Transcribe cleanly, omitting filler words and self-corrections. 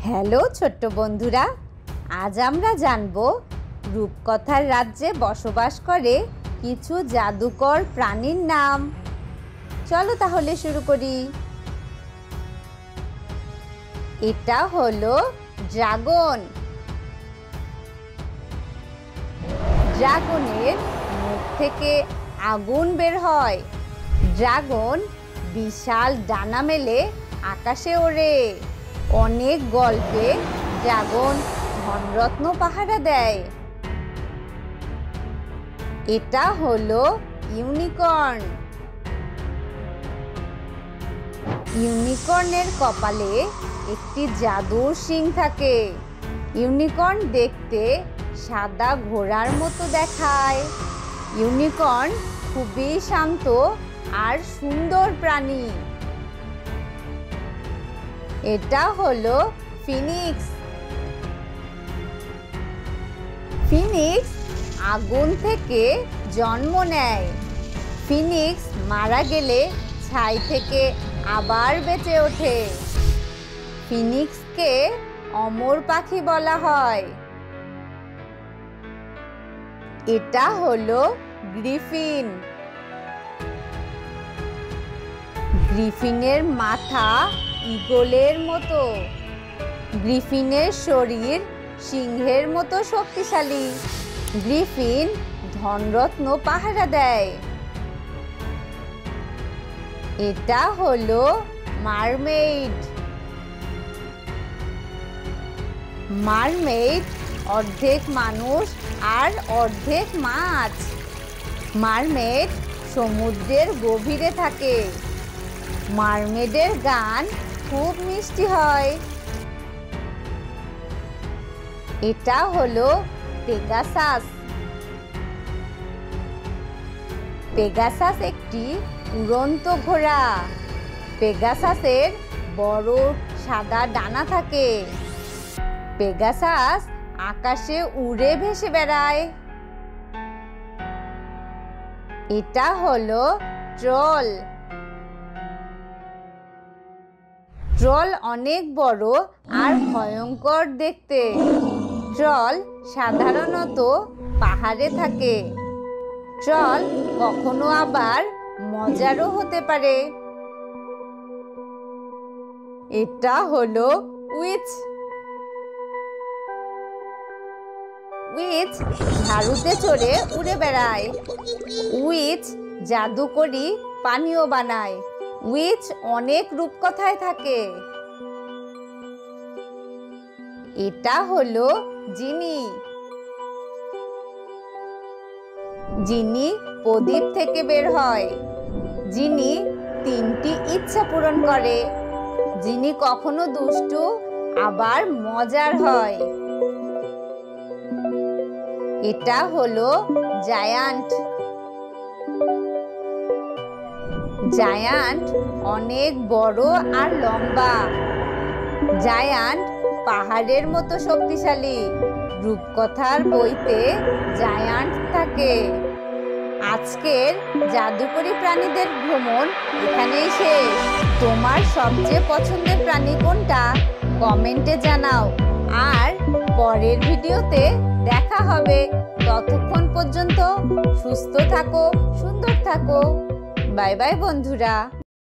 Hello ছোট্ট বন্ধুরা, আজ আমরা জানবো রূপকথার রাজ্যে বসবাস করে কিছু জাদুকর প্রাণীর নাম। চলো তাহলে শুরু করি। এটা হলো ড্রাগন। ড্রাগনের মুখ থেকে আগুন বের হয়। ড্রাগন বিশাল ডানা মেলে আকাশে ওড়ে। অনেক গল্পে ড্রাগন ধনরত্ন পাহারা দেয়। এটা হলো ইউনিকর্ন। ইউনিকর্নের কপালে একটি জাদুর শিং থাকে। ইউনিকর্ন দেখতে সাদা ঘোড়ার মতো দেখায়। ইউনিকর্ন খুবই শান্ত আর সুন্দর প্রাণী। এটা হলো ফিনিক্স। ফিনিক্স আগুন থেকে জন্ম নেয়। ফিনিক্স মারা গেলে ছাই থেকে আবার বেঁচে ওঠে। ফিনিক্সকে অমর পাখি বলা হয়। এটা হলো গ্রিফিন। গ্রিফিনের মাথা ঈগলের মতো। গ্রিফিনের শরীর সিংহের মতো শক্তিশালী। গ্রিফিন ধনরত্ন পাহারা দেয়। এটা হলো মারমেইড। মারমেইড অর্ধেক মানুষ আর অর্ধেক মাছ। মারমেইড সমুদ্রের গভীরে থাকে। মারমেডের গান খুব মিষ্টি হয়। এটা হলো পেগাসাস। পেগাসাস একটি উড়ন্ত ঘোড়া। পেগাসাসের বড় সাদা ডানা থাকে। পেগাসাস আকাশে উড়ে ভেসে বেড়ায়। এটা হলো ট্রল। ট্রল অনেক বড় আর ভয়ঙ্কর দেখতে। ট্রল সাধারণত পাহাড়ে থাকে। ট্রল কখনো আবার মজারও হতে পারে। এটা হলো উইচ। উইচ ঝাড়ুতে চড়ে উড়ে বেড়ায়। উইচ জাদুকরি পানীয় বানায়। উইচ অনেক রূপকথায় থাকে। এটা হলো জিনি। জিনি প্রদীপ থেকে বের হয়। জিনি 3টি ইচ্ছা পূরণ করে। জিনি কখনো দুষ্টু আবার মজার হয়। এটা হলো জায়ান্ট। জায়ান্ট অনেক বড় আর লম্বা। জায়ান্ট পাহাড়ের মতো শক্তিশালী। রূপকথার বইতে জায়ান্ট থাকে। আজকের জাদুকরি প্রাণীদের ভ্রমণ এখানেই শেষ। তোমার সবচেয়ে পছন্দের প্রাণী কোনটা কমেন্টে জানাও। আর পরের ভিডিওতে দেখা হবে। ততক্ষণ পর্যন্ত সুস্থ থাকো, সুন্দর থাকো। বাই বাই বন্ধুরা।